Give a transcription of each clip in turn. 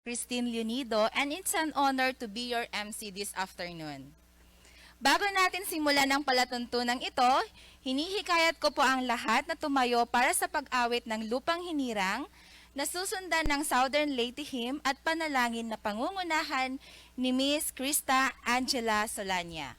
Christine Leonido, and it's an honor to be your MC this afternoon. Bago natin simulan ang palatuntunang ito, hinihikayat ko po ang lahat na tumayo para sa pag-awit ng Lupang Hinirang na susundan ng Southern Leyte Hymn at panalangin na pangungunahan ni Miss Krista Angela Solania.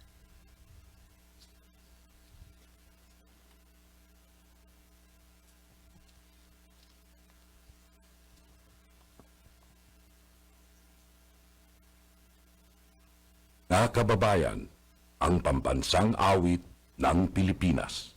Mga kababayan, ang pambansang awit ng Pilipinas.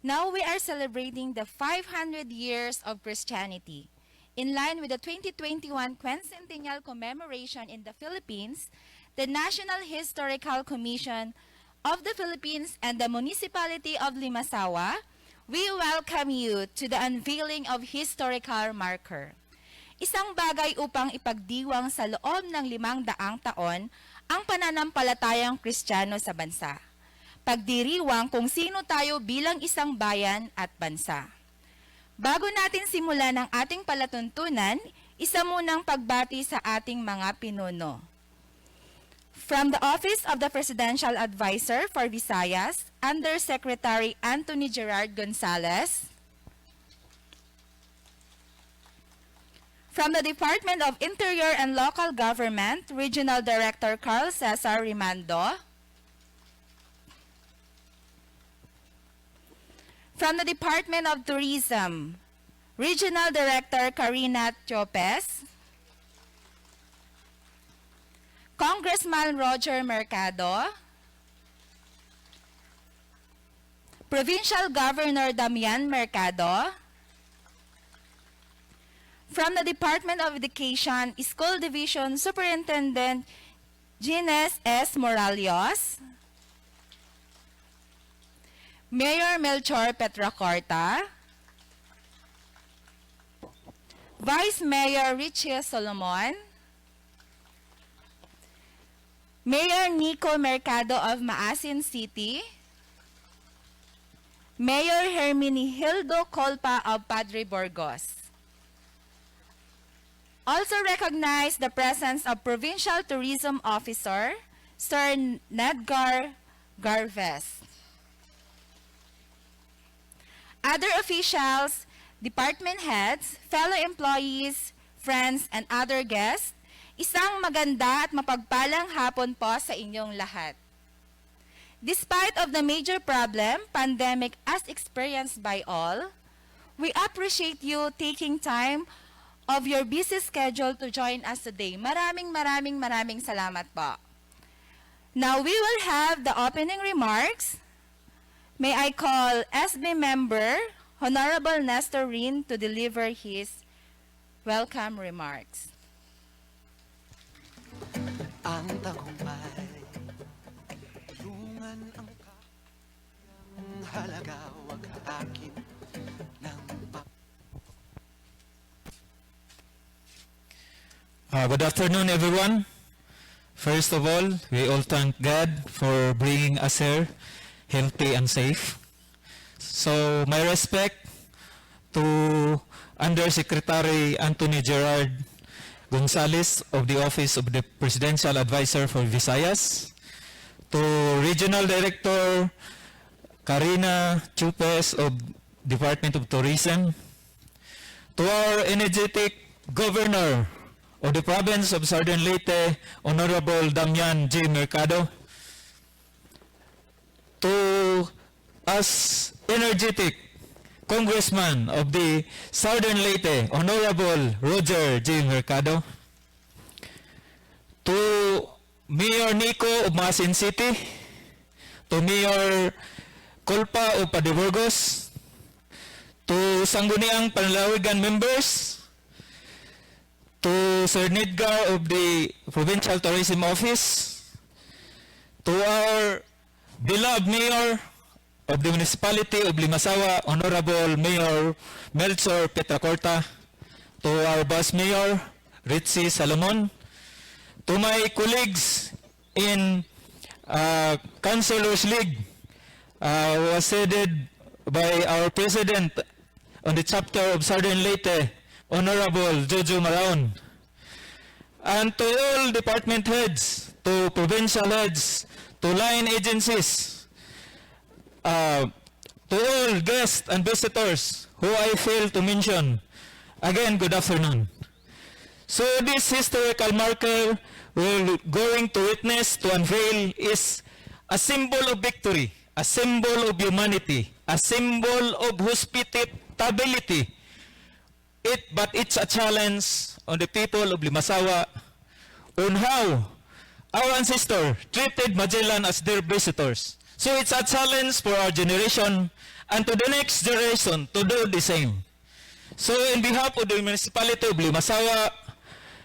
Now we are celebrating the 500 years of Christianity. In line with the 2021 Quincentennial Commemoration in the Philippines, the National Historical Commission of the Philippines and the Municipality of Limasawa, we welcome you to the unveiling of historical marker. Isang bagay upang ipagdiwang sa loob ng 500 taon ang pananampalatayang Kristiyano sa bansa. Pagdiriwang kung sino tayo bilang isang bayan at bansa. Bago natin simulan ang ating palatuntunan, isa munang pagbati sa ating mga pinuno. From the Office of the Presidential Advisor for Visayas, Undersecretary Anthony Gerard Gonzales. From the Department of Interior and Local Government, Regional Director Carl Cesar Rimando. From the Department of Tourism, Regional Director Karina Chopez. Congressman Roger Mercado. Provincial Governor Damian Mercado. From the Department of Education, School Division Superintendent Gines S. Moralios. Mayor Melchor Petracorta. Vice Mayor Richie Solomon. Mayor Nico Mercado of Maasin City. Mayor Herminihildo Colpa of Padre Burgos. Also recognize the presence of Provincial Tourism Officer, Sir Nedgar Garves. Other officials, department heads, fellow employees, friends, and other guests, isang maganda at mapagpalang hapon po sa inyong lahat. Despite of the major problem, pandemic as experienced by all, we appreciate you taking time of your busy schedule to join us today. Maraming salamat po. Now we will have the opening remarks. May I call SB member, Honorable Nestor Rin, to deliver his welcome remarks. Ang tagumpay, lungan ang kayang halaga, wag akin ng Good afternoon, everyone. First of all, we all thank God for bringing us here healthy and safe. So, my respect to Undersecretary Anthony Gerard Gonzales of the Office of the Presidential Advisor for Visayas, to Regional Director Karina Chupes of Department of Tourism, to our energetic Governor of the Province of Southern Leyte, Honorable Damian J. Mercado, to us energetic Congressman of the Southern Leyte, Honorable Roger J. Mercado, to Mayor Nico of Maasin City, to Mayor Colpa of Padre Burgos, to Sangguniang Panlalawigan members, to Sir Nedgar of the Provincial Tourism Office, to our beloved Mayor of the Municipality of Limasawa, Honorable Mayor Melchor Petracorta, to our Vice Mayor Richie Salomon, to my colleagues in Councilors League, was headed by our President on the chapter of Southern Leyte, Honorable Jojo Maraon, and to all department heads, to provincial heads, to line agencies, to all guests and visitors who I fail to mention, again, good afternoon. So this historical marker we're going to witness, to unveil, is a symbol of victory, a symbol of humanity, a symbol of hospitality. But it's a challenge on the people of Limasawa on how our ancestors treated Magellan as their visitors. So it's a challenge for our generation and to the next generation to do the same. So in behalf of the Municipality of Limasawa,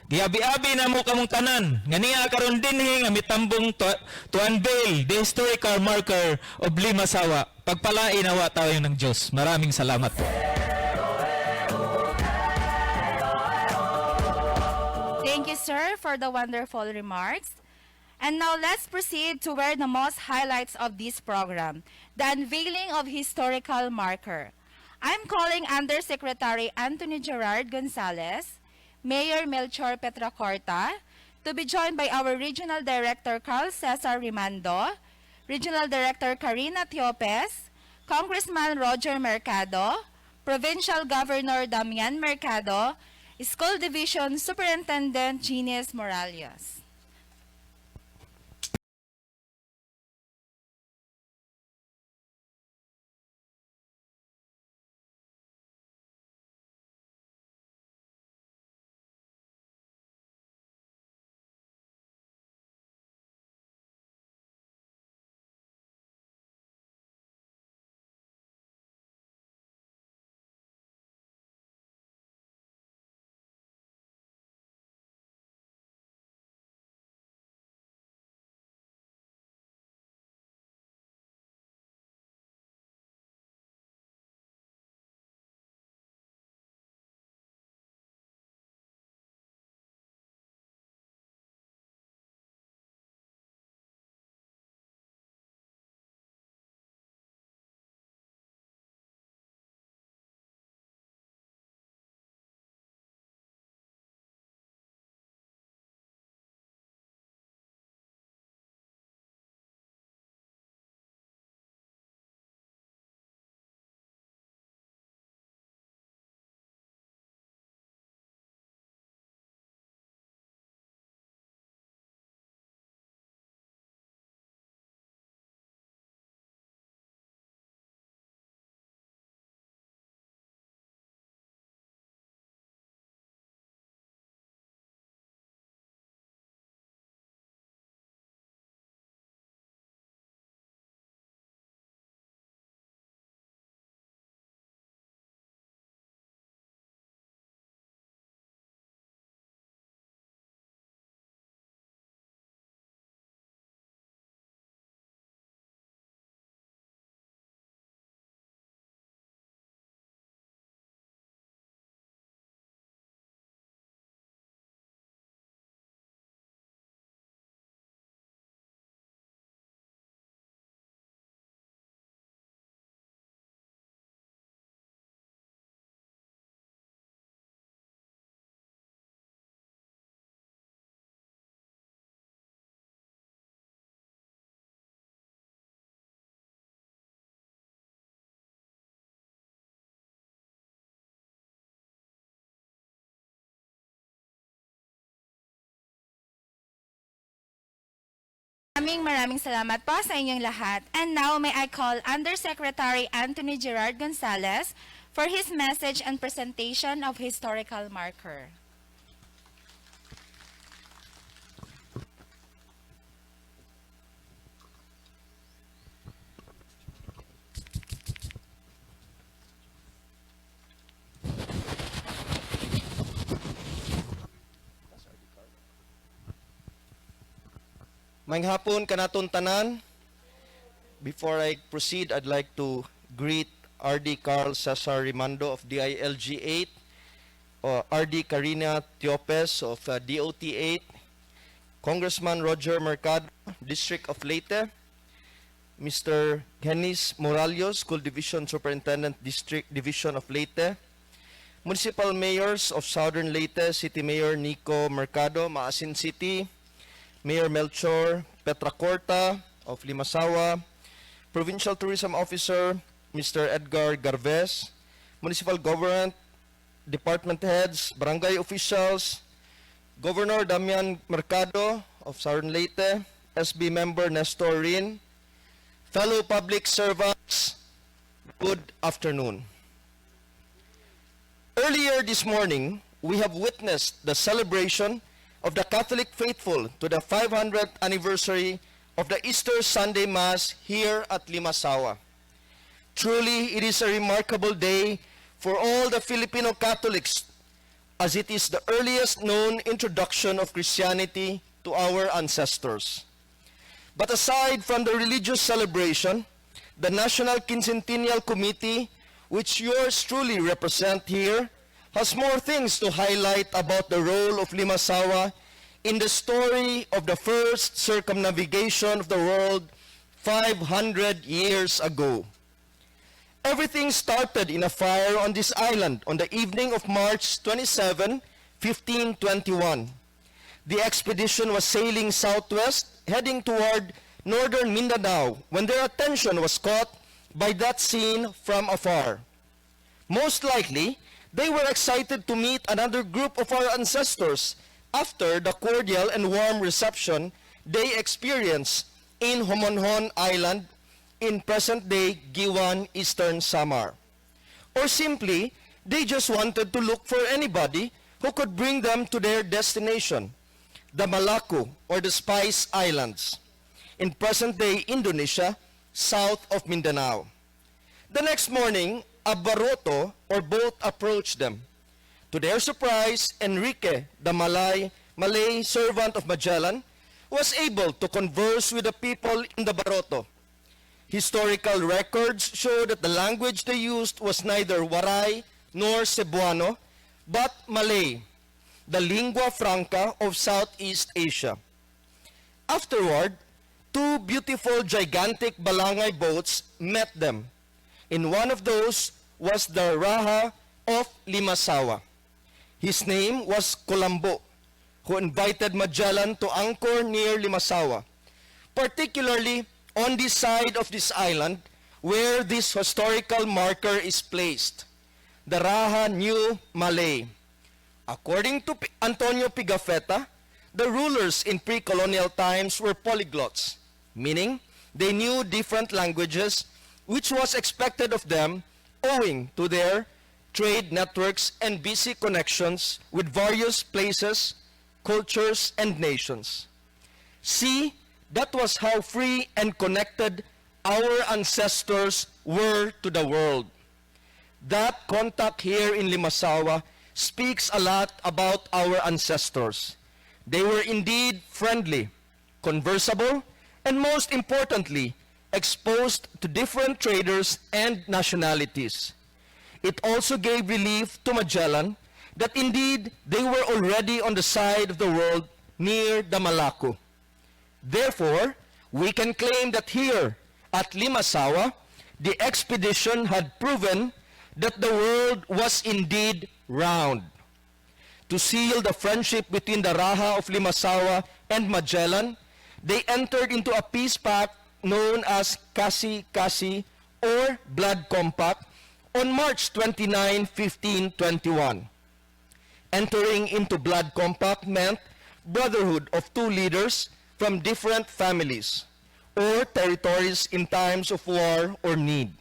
giabi-abi na mo kamong tanan, nga niya karon dinhi nga mitambong to unveil the historical marker of Limasawa. Pagpalain nawa tayo ng Diyos. Maraming salamat po. Thank you, sir, for the wonderful remarks. And now let's proceed to where the most highlights of this program, the unveiling of historical marker. I'm calling Undersecretary Anthony Gerard Gonzales, Mayor Melchor Petracorta, to be joined by our Regional Director Carl Cesar Rimando, Regional Director Karina Tiopes, Congressman Roger Mercado, Provincial Governor Damian Mercado, School Division Superintendent Gines Morales. Maraming salamat po sa inyong lahat. And now, may I call Undersecretary Anthony Gerard Gonzales for his message and presentation of historical marker. Maayong hapon kanaton tanan. Before I proceed, I'd like to greet RD Carl Cesar Rimando of DILG 8, RD Karina Tiopes of DOT 8, Congressman Roger Mercado, District of Leyte, Mr. Genis Moralios, School Division Superintendent, District Division of Leyte, Municipal Mayors of Southern Leyte, City Mayor Nico Mercado, Maasin City, Mayor Melchor Petracorta of Limasawa, Provincial Tourism Officer Mr. Edgar Garvez, Municipal Government, Department Heads, Barangay Officials, Governor Damian Mercado of Southern Leyte, SB Member Nestor Rin, fellow public servants, good afternoon. Earlier this morning, we have witnessed the celebration of the Catholic faithful to the 500th anniversary of the Easter Sunday Mass here at Limasawa. Truly, it is a remarkable day for all the Filipino Catholics, as it is the earliest known introduction of Christianity to our ancestors. But aside from the religious celebration, the National Quincentennial Committee, which yours truly represent here, has more things to highlight about the role of Limasawa in the story of the first circumnavigation of the world 500 years ago. Everything started in a fire on this island on the evening of March 27, 1521. The expedition was sailing southwest, heading toward northern Mindanao, when their attention was caught by that scene from afar. Most likely, they were excited to meet another group of our ancestors after the cordial and warm reception they experienced in Homonhon Island in present-day Giwan, Eastern Samar. Or simply, they just wanted to look for anybody who could bring them to their destination, the Malacca or the Spice Islands, in present-day Indonesia, south of Mindanao. The next morning, a baroto or boat approached them. To their surprise, Enrique, the Malay servant of Magellan, was able to converse with the people in the baroto. Historical records show that the language they used was neither Waray nor Cebuano, but Malay, the lingua franca of Southeast Asia. Afterward, two beautiful gigantic balangay boats met them. In one of those was the Raha of Limasawa. His name was Colombo, who invited Magellan to anchor near Limasawa, particularly on this side of this island where this historical marker is placed. The Raha knew Malay. According to Antonio Pigafetta, the rulers in pre-colonial times were polyglots, meaning they knew different languages, which was expected of them owing to their trade networks and busy connections with various places, cultures, and nations. See, that was how free and connected our ancestors were to the world. That contact here in Limasawa speaks a lot about our ancestors. They were indeed friendly, conversable, and most importantly, exposed to different traders and nationalities. It also gave relief to Magellan that indeed they were already on the side of the world near the Malacca. Therefore, we can claim that here at Limasawa, the expedition had proven that the world was indeed round. To seal the friendship between the Raha of Limasawa and Magellan, they entered into a peace pact known as Kasi-Kasi or Blood Compact on March 29, 1521. Entering into Blood Compact meant brotherhood of two leaders from different families or territories in times of war or need.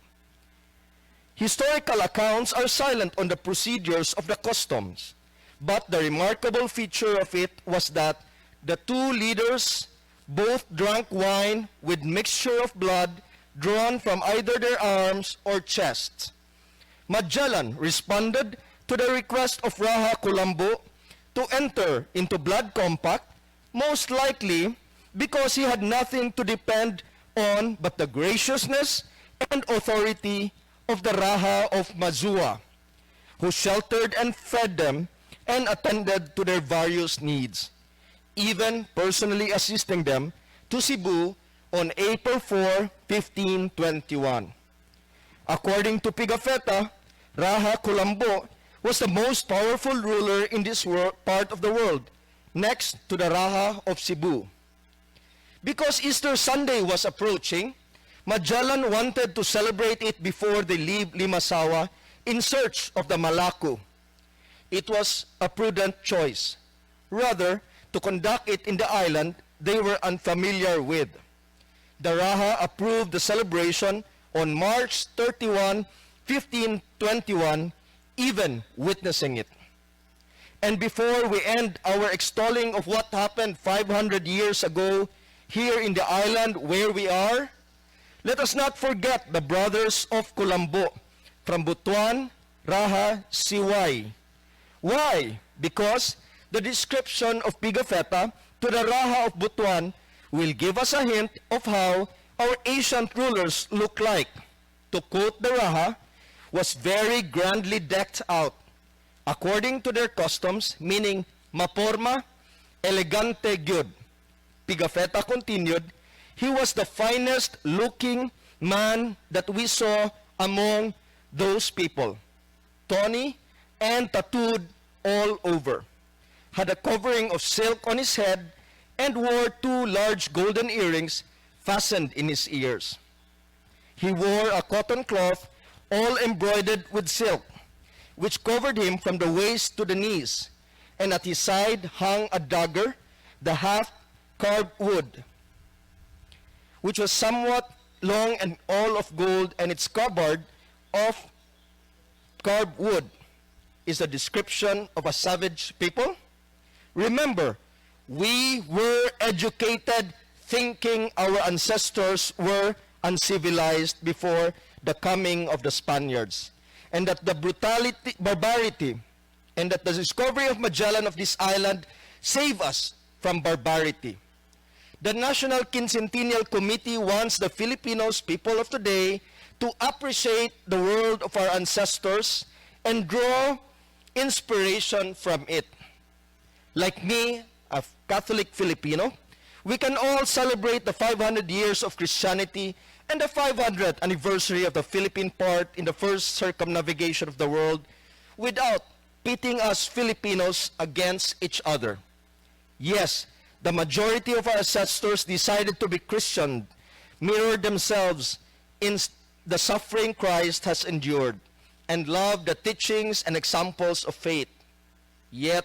Historical accounts are silent on the procedures of the customs, but the remarkable feature of it was that the two leaders both drank wine with mixture of blood drawn from either their arms or chests. Magellan responded to the request of Raha Colombo to enter into Blood Compact, most likely because he had nothing to depend on but the graciousness and authority of the Raha of Mazua, who sheltered and fed them and attended to their various needs, even personally assisting them to Cebu on April 4, 1521. According to Pigafetta, Raha Colombo was the most powerful ruler in this part of the world, next to the Raha of Cebu. Because Easter Sunday was approaching, Magellan wanted to celebrate it before they leave Limasawa in search of the Malacca. It was a prudent choice. Rather, to conduct it in the island they were unfamiliar with. The Raha approved the celebration on March 31, 1521, even witnessing it. And before we end our extolling of what happened 500 years ago here in the island where we are, let us not forget the brothers of Colombo from Butuan, Raha, Siway. Why? Because the description of Pigafetta to the Raha of Butuan will give us a hint of how our ancient rulers look like. To quote the Raha, was very grandly decked out, according to their customs, meaning maporma, elegante gyud. Pigafetta continued, he was the finest looking man that we saw among those people. Tawny and tattooed all over. Had a covering of silk on his head and wore 2 large golden earrings fastened in his ears. He wore a cotton cloth all embroidered with silk, which covered him from the waist to the knees, and at his side hung a dagger, the half carved wood, which was somewhat long and all of gold, and its scabbard of carved wood is a description of a savage people. Remember, we were educated thinking our ancestors were uncivilized before the coming of the Spaniards, and that the barbarity, and that the discovery of Magellan of this island saved us from barbarity. The National Quincentennial Committee wants the Filipinos, people of today, to appreciate the world of our ancestors and draw inspiration from it. Like me, a Catholic Filipino, we can all celebrate the 500 years of Christianity and the 500th anniversary of the Philippine part in the first circumnavigation of the world without pitting us Filipinos against each other. Yes, the majority of our ancestors decided to be Christian, mirrored themselves in the suffering Christ has endured, and loved the teachings and examples of faith. Yet,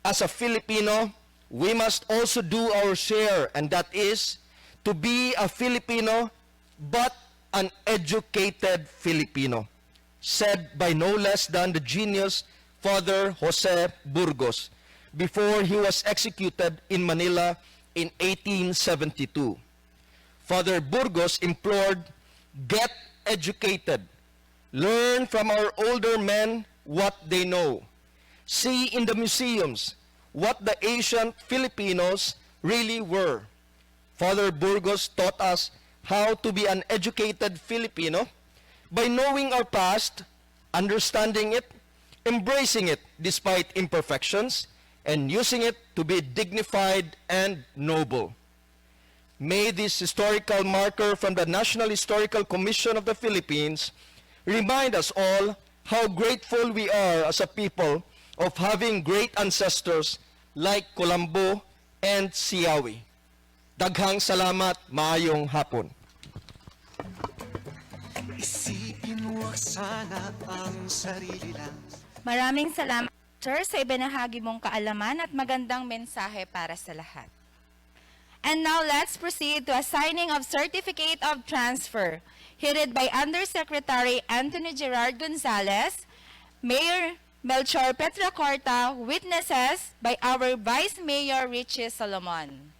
as a Filipino, we must also do our share, and that is to be a Filipino, but an educated Filipino, said by no less than the genius Father Jose Burgos, before he was executed in Manila in 1872. Father Burgos implored, get educated, learn from our older men what they know, see in the museums what the ancient Filipinos really were. Father Burgos taught us how to be an educated Filipino by knowing our past, understanding it, embracing it despite imperfections, and using it to be dignified and noble. May this historical marker from the National Historical Commission of the Philippines remind us all how grateful we are as a people of having great ancestors like Colombo and Siawi. Daghang salamat, maayong hapon. Isipin mo sana ang sarili lang. Maraming salamat, Sir, sa ibinahagi mong kaalaman at magandang mensahe para sa lahat. And now let's proceed to a signing of Certificate of Transfer, headed by Undersecretary Anthony Gerard Gonzales, Mayor Melchor Petracorta, witnesses by our Vice Mayor Richie Solomon.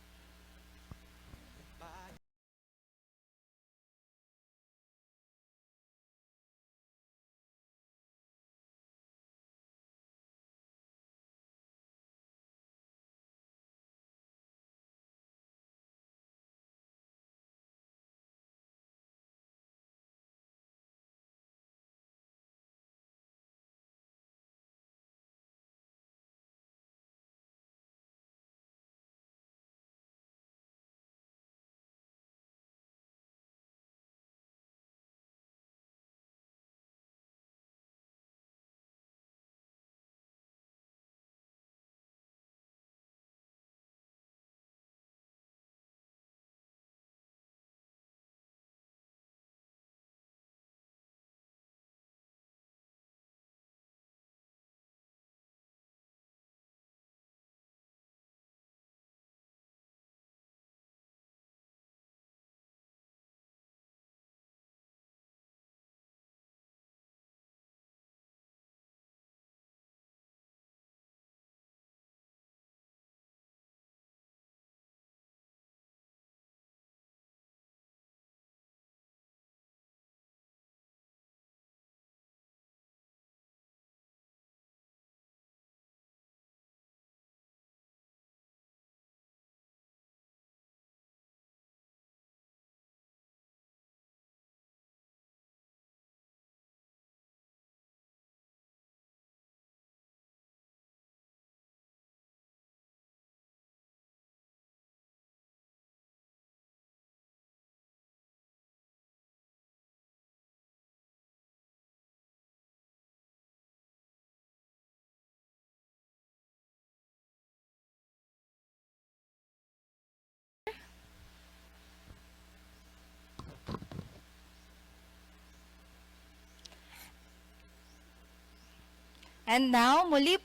And now, muli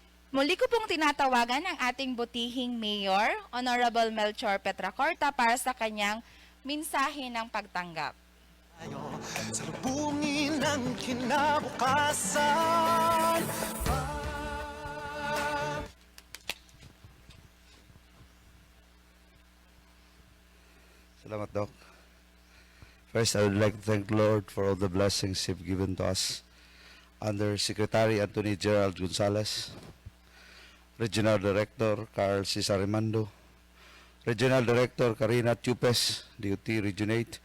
ko pong tinatawagan ang ating butihing Mayor, Honorable Melchor Petracorta, para sa kanyang mensahe ng pagtanggap. Salubungin ang kinabukasan. Salamat, Doc. First, I would like to thank the Lord for all the blessings He's given to us under Secretary Anthony Gerard Gonzales, Regional Director Carl Cesar Rimando, Regional Director Karina Tupes, DOT Region 8,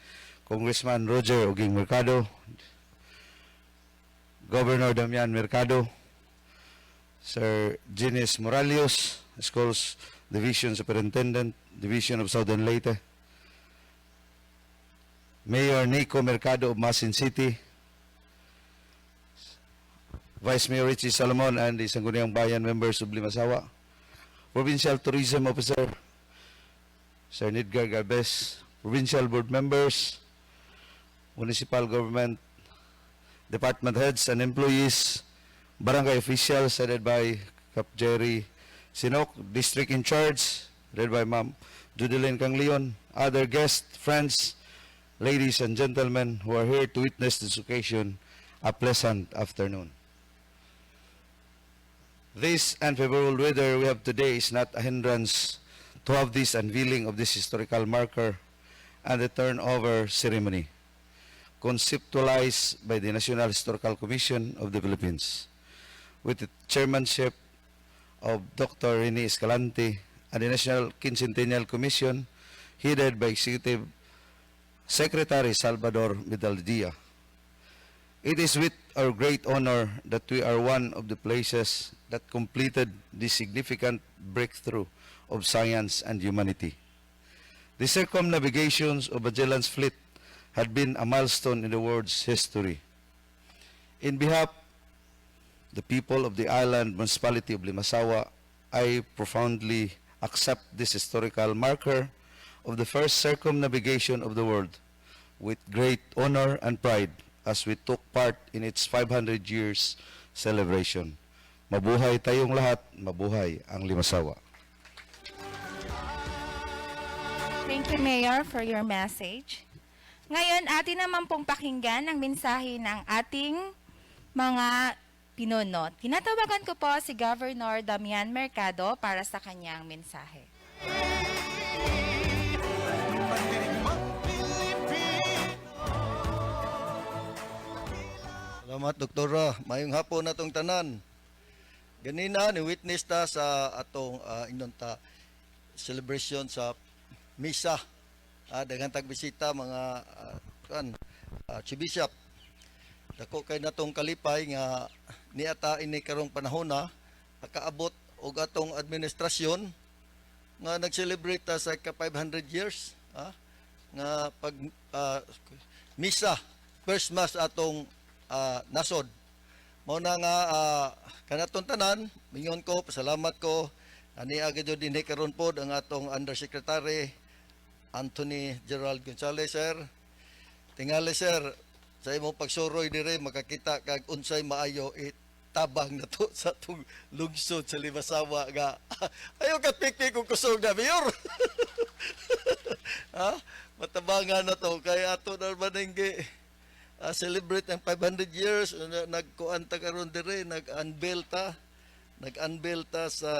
Congressman Roger Oging Mercado, Governor Damian Mercado, Sir Gines Moralios, Schools Division Superintendent, Division of Southern Leyte, Mayor Nico Mercado of Masin City, Vice Mayor Richie Salomon and the Sangguniang Bayan members of Limasawa, Provincial Tourism Officer Sir Nidgar Garbes, Provincial Board Members, Municipal Government Department Heads and Employees, Barangay Officials headed by Cap Jerry Sinok, District in Charge led by Ma'am Judeline Canglion, other guests, friends, ladies and gentlemen who are here to witness this occasion, a pleasant afternoon. This unfavorable weather we have today is not a hindrance to have this unveiling of this historical marker and the turnover ceremony, conceptualized by the National Historical Commission of the Philippines, with the chairmanship of Dr. Rene Escalante and the National Quincentennial Commission, headed by Executive Secretary Salvador Medaldia. It is with our great honor that we are one of the places that completed this significant breakthrough of science and humanity. The circumnavigations of Magellan's fleet had been a milestone in the world's history. In behalf of the people of the island municipality of Limasawa, I profoundly accept this historical marker of the first circumnavigation of the world with great honor and pride as we took part in its 500 years celebration. Mabuhay tayong lahat, mabuhay ang Limasawa. Thank you, Mayor, for your message. Ngayon, atin naman pong pakinggan ang mensahe ng ating mga pinuno. Tinatawagan ko po si Governor Damian Mercado para sa kanyang mensahe. Salamat, Doktora. Mayong hapon na itong tanan. Ganina, ni-witness ta sa atong inunta celebration sa misa. Daghang tagbisita mga Archbishop. Dako kay natong kalipay nga niata ini karong panahon na nakaabot og atong administrasyon nga nag-celebrate ta sa ka 500 years nga pag misa, first mass atong nasod. Mao na nga kanaton tanan, mingon ko, pasalamat ko ani agad din karon pod ang atong Undersecretary Anthony Gerald Gonzales, sir. Tingali, sir, sa imong pagsuroy dire makakita kag unsay maayo tabang na to sa atong lungsod sa Limasawa nga ayo ka pikpik kung kusog na mayor. Matabangan na to kay ato na maninggi celebrate ang 500 years nagkuan ta karon dire nag-unveil ta sa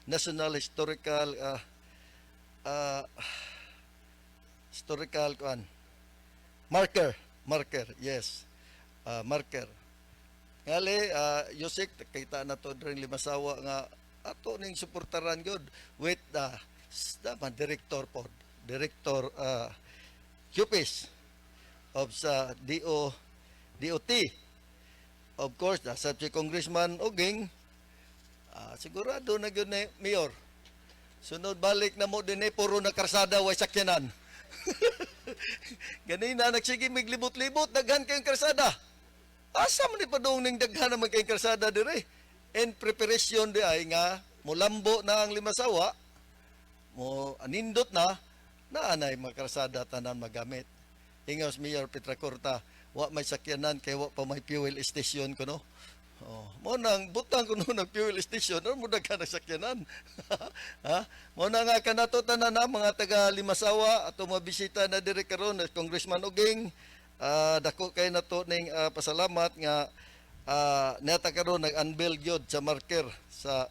National Historical marker, yes. Marker. Ngali Usec kita na to diri Limasawa nga ato ning suportaran gyud with the director Cupis of sa DOT. Of course, sa si Congressman Oging, sigurado na yun ni Mayor. Sunod balik na mo din puro na karsada way sakyanan. Ganina, nagsige miglibot-libot, daghan kayong karsada. Asa man ni padung ning daghan naman kayong karsada dire? In preparation di ay nga, mulambo na ang Limasawa, mo anindot na anay makarsada tanan magamit. Ingos Mayor Petracorta, wa may sakyanan kay wa pa may fuel station ko no. Oh, mo nang butang kuno nag fuel station, ano mo daghan ang sakyanan. Ha? Mo na nga kanato tanan na mga taga Limasawa ato mga bisita na diri karon Congressman Uging. Dako kay nato ning pasalamat nga nata karon nag-unveil gyud sa marker sa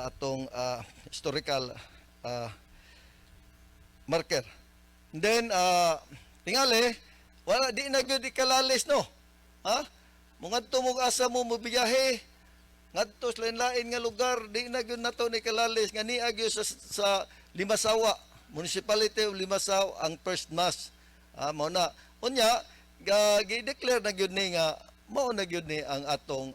atong historical marker. And then tingali wala di na gyud ikalalis no. Ha? Mungadto mo asa mo mobiyahe ngadto sa lain-lain nga lugar di na gyud nato ni kalalis nga niya gyud sa Limasawa Municipality of Limasaw ang first mass. Mao na unya gi-declare na gyud ni nga mao na gyud ni ang atong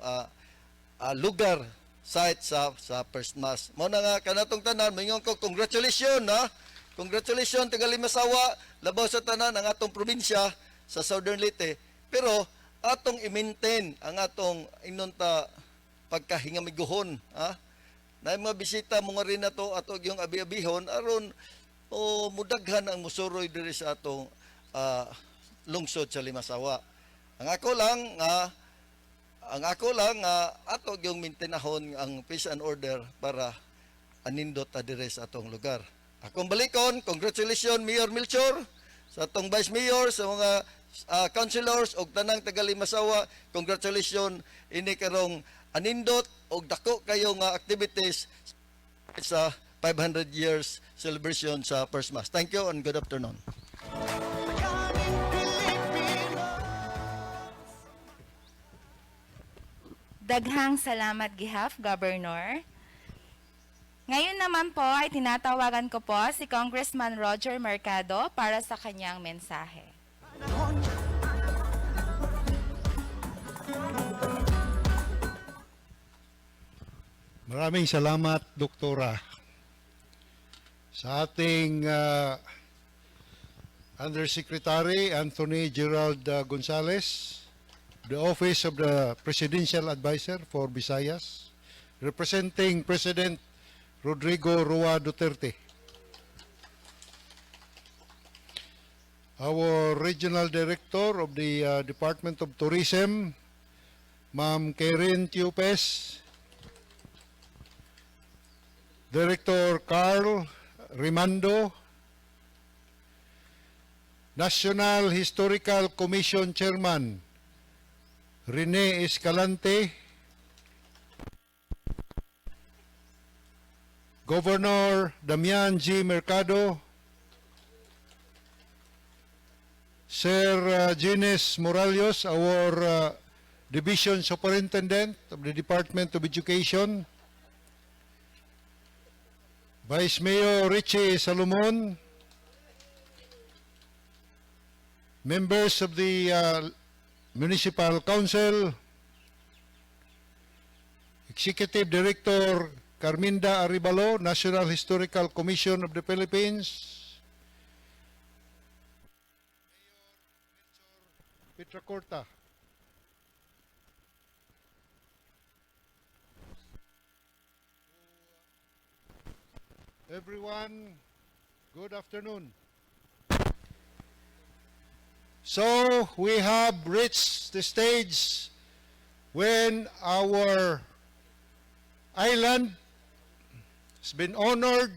lugar site sa first mass. Mao na nga kanatong tanan mingon ko congratulations ha. Congratulations taga Limasawa labaw sa tanan ang atong probinsya sa Southern Leyte. Pero atong i-maintain ang atong inunta pagkahingamiguhon ha. Na mga bisita mo nga rin na to ato yung abi-abihon aron mudaghan ang musuroy diri sa atong lungsod sa Limasawa. Ang ako lang ato yung maintainahon ang peace and order para anindot ta diri sa atong lugar. Akong balikon, congratulations Mayor Melchor sa atong Vice Mayor, sa mga councilors og tanang taga Limasawa, congratulations ini karong anindot og dako kayo nga activities sa 500 years celebration sa First Mass. Thank you and good afternoon. Daghang salamat gihap, Governor. Ngayon naman po ay tinatawagan ko po si Congressman Roger Mercado para sa kanyang mensahe. Maraming salamat, Doktora, sa ating Undersecretary Anthony Gerard Gonzales, the Office of the Presidential Advisor for Visayas, representing President Rodrigo Roa Duterte, our Regional Director of the Department of Tourism, Ma'am Karen Tiupes, Director Carl Rimando, National Historical Commission Chairman Rene Escalante, Governor Damian G. Mercado, Sir Gines Moralios, our Division Superintendent of the Department of Education, Vice Mayor Richie Salomon, members of the Municipal Council, Executive Director Carminda Aribalo, National Historical Commission of the Philippines, Mayor Petracorta, everyone, good afternoon. So we have reached the stage when our island has been honored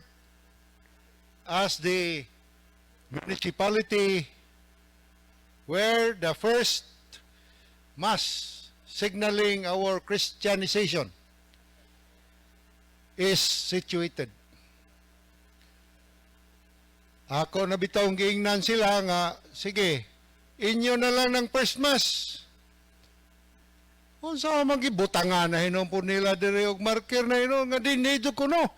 as the municipality where the first mass signaling our Christianization is situated. Ako na bitong giingnan sila nga, sige, inyo na lang ng first mass. Kung saan magibutangan na hinon po nila dire og marker na hinon nga dinidyo ko no.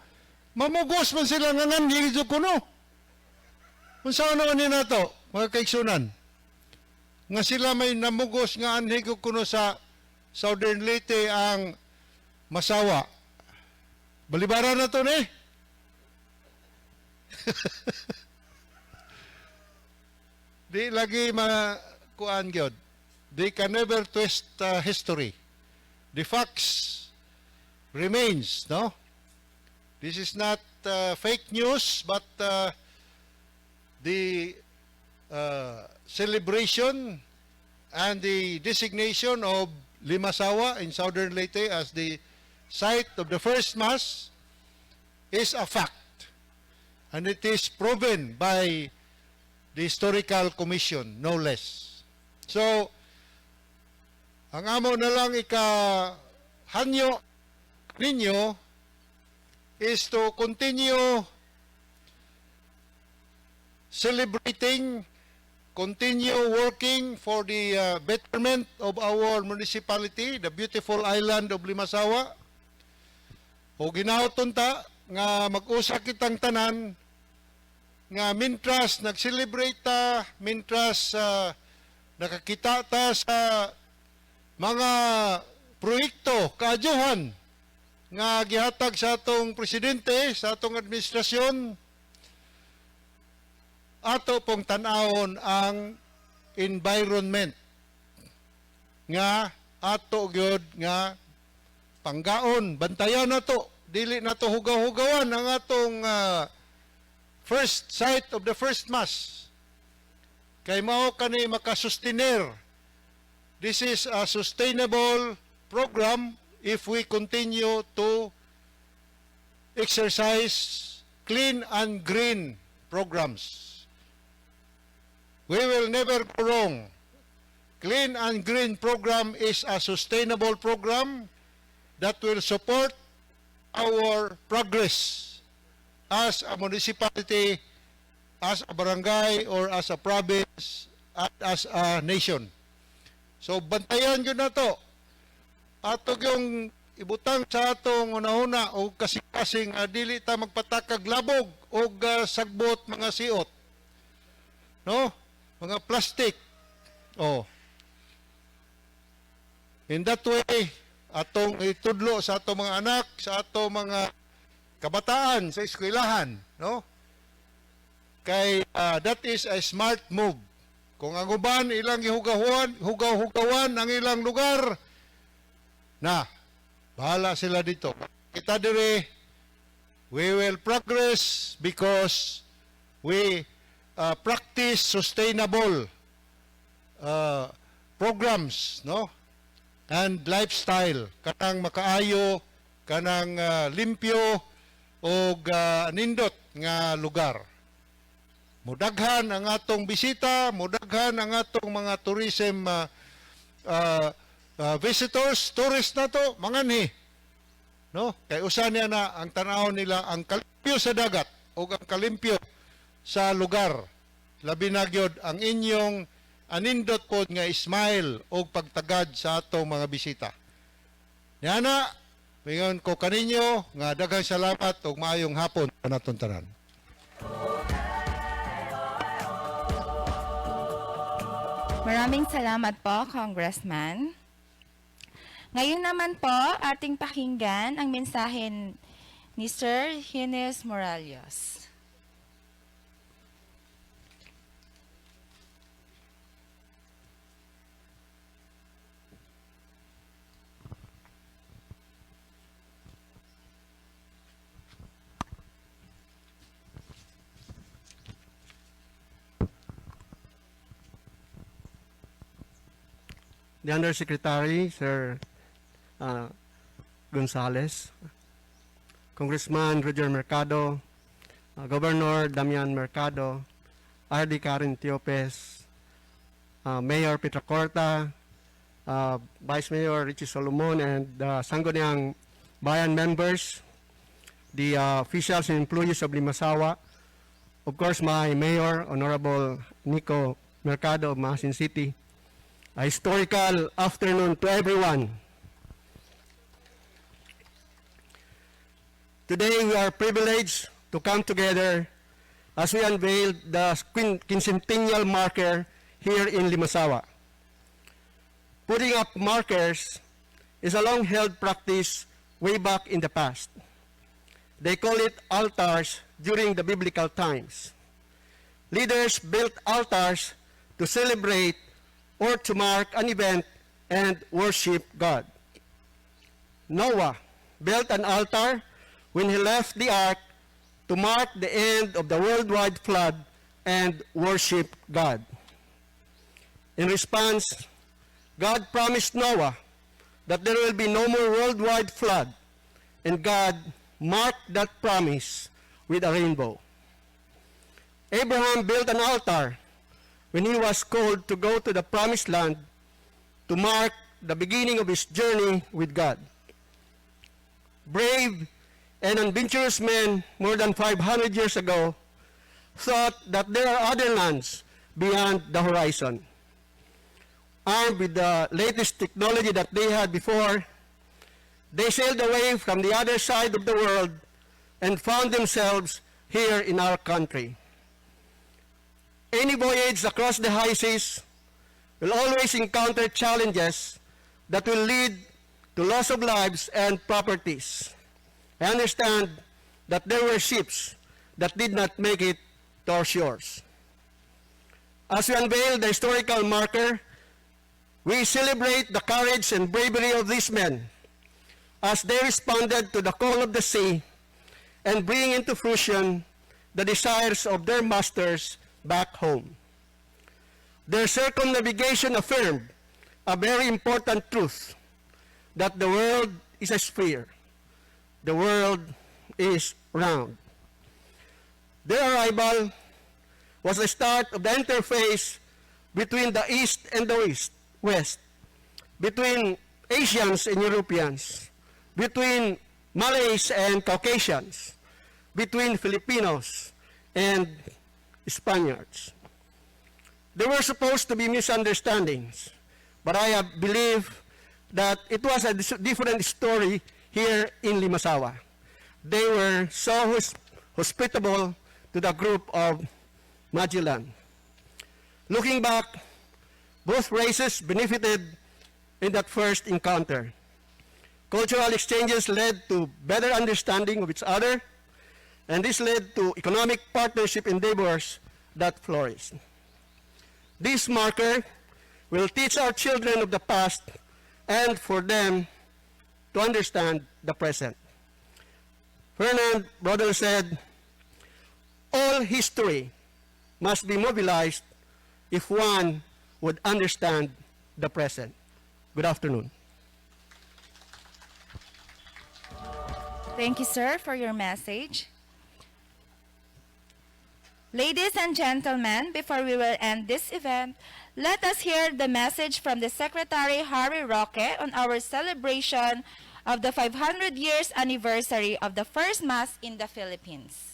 Mamugos man sila nga nandidyo ko no. Kung saan naman nila to, mga kaigsunan. Nga sila may namugos nga anhig ko no sa Southern Leyte ang Masawa. Balibara na to ni. Di lagi makuan gyud. They can never twist history. The facts remains, no? This is not fake news, but the celebration and the designation of Limasawa in southern Leyte as the site of the first mass is a fact. And it is proven by the Historical Commission, no less. So, ang amo na lang ikahanyo ninyo is to continue celebrating, continue working for the betterment of our municipality, the beautiful island of Limasawa. O ginauton ta nga mag-usa kitang tanan nga mintras nag-celebrate ta, mintras nakakita ta sa mga proyekto kaadyuhan nga gihatag sa atong presidente, sa atong administrasyon, ato pong tanawon ang environment nga ato gyud nga panggaon, bantayan nato, dili nato hugaw-hugawan ang atong first site of the first mass. Kay mao kani makasustener. This is a sustainable program if we continue to exercise clean and green programs. We will never go wrong. Clean and Green program is a sustainable program that will support our progress as a municipality, as a barangay, or as a province, at as a nation. So, bantayan yun na to. Ato yung ibutang sa atong una-una o kasing-kasing dili ta magpatakag labog o sagbot mga siot. No? Mga plastic. Oh. In that way, atong itudlo sa atong mga anak, sa atong mga kabataan sa eskwelahan, no? Kay that is a smart move. Kung ang uban ilang hugaw-hugawan ang ilang lugar, na bahala sila dito. Kita dire, we will progress because we practice sustainable programs, no? And lifestyle, kanang makaayo, kanang limpyo o nindot nga lugar. Mudaghan ang atong bisita, mudaghan ang atong mga tourism visitors, tourist na to, manganhi. No? Kay usa niya na ang tanawon nila ang kalimpyo sa dagat o ang kalimpyo sa lugar. Labi na gyud ang inyong anindot pod nga smile o pagtagad sa atong mga bisita. Yana, mingon ko kaninyo nga daghang salamat ug maayong hapon sa naton tanan. Maraming salamat po, Congressman. Ngayon naman po, ating pakinggan ang mensahe ni Sir Hines Morales. The Undersecretary, Sir Gonzales, Congressman Roger Mercado, Governor Damian Mercado, RD Karen Tiopes, Mayor Petra Corta, Vice Mayor Richie Solomon, and Sangguniang Bayan members, the officials and employees of Limasawa, of course my Mayor, Honorable Nico Mercado of Masin City. A historical afternoon to everyone. Today we are privileged to come together as we unveil the quincentennial marker here in Limasawa. Putting up markers is a long-held practice way back in the past. They call it altars during the biblical times. Leaders built altars to celebrate or to mark an event and worship God. Noah built an altar when he left the ark to mark the end of the worldwide flood and worship God. In response, God promised Noah that there will be no more worldwide flood, and God marked that promise with a rainbow. Abraham built an altar when he was called to go to the promised land to mark the beginning of his journey with God. Brave and adventurous men more than 500 years ago thought that there are other lands beyond the horizon. Armed with the latest technology that they had before, they sailed away from the other side of the world and found themselves here in our country. Any voyage across the high seas will always encounter challenges that will lead to loss of lives and properties. I understand that there were ships that did not make it to our shores. As we unveil the historical marker, we celebrate the courage and bravery of these men as they responded to the call of the sea and bring into fruition the desires of their masters back home. Their circumnavigation affirmed a very important truth, that the world is a sphere. The world is round. Their arrival was the start of the interface between the East and the West, between Asians and Europeans, between Malays and Caucasians, between Filipinos and Spaniards. There were supposed to be misunderstandings, but I believe that it was a different story here in Limasawa. They were so hospitable to the group of Magellan. Looking back, both races benefited in that first encounter. Cultural exchanges led to better understanding of each other, and this led to economic partnership endeavors that flourished. This marker will teach our children of the past and for them to understand the present. Fernand Braudel said, all history must be mobilized if one would understand the present. Good afternoon. Thank you, sir, for your message. Ladies and gentlemen, before we will end this event, let us hear the message from the Secretary Harry Roque on our celebration of the 500 years anniversary of the first Mass in the Philippines.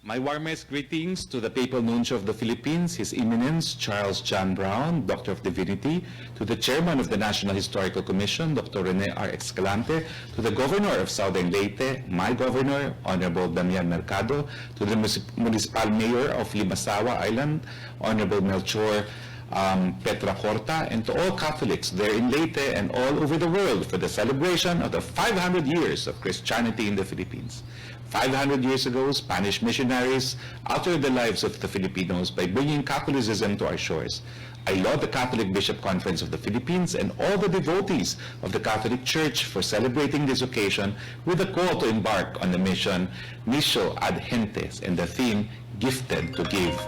My warmest greetings to the Papal Nuncio of the Philippines, His Eminence Charles John Brown, Doctor of Divinity, to the Chairman of the National Historical Commission, Dr. Rene R. Escalante, to the Governor of Southern Leyte, my Governor, Honorable Damian Mercado, to the Municipal Mayor of Limasawa Island, Honorable Melchor Petra Corta, and to all Catholics there in Leyte and all over the world for the celebration of the 500 years of Christianity in the Philippines. 500 years ago, Spanish missionaries altered the lives of the Filipinos by bringing Catholicism to our shores. I laud the Catholic Bishop Conference of the Philippines and all the devotees of the Catholic Church for celebrating this occasion with a call to embark on the mission Missio ad Gentes and the theme Gifted to Give.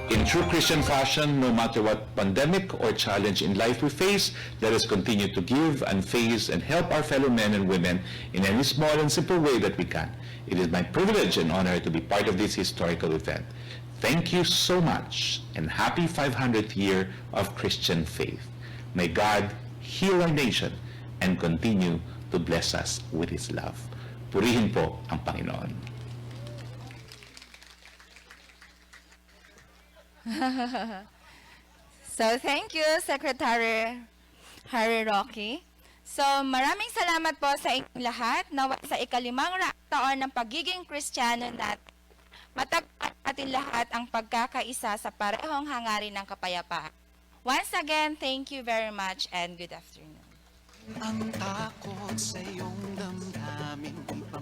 In true Christian fashion, no matter what pandemic or challenge in life we face, let us continue to give and face and help our fellow men and women in any small and simple way that we can. It is my privilege and honor to be part of this historical event. Thank you so much and happy 500th year of Christian faith. May God heal our nation and continue to bless us with His love. Purihin po ang Panginoon. So, thank you, Secretary Harry Roque. So, maraming salamat po sa inyong lahat na sa ikalimang taon ng pagiging Kristiyano natin. Matagpuan natin lahat ang pagkakaisa sa parehong hangarin ng kapayapaan. Once again, thank you very much and good afternoon. Ang takot sa iyong damdamin di pa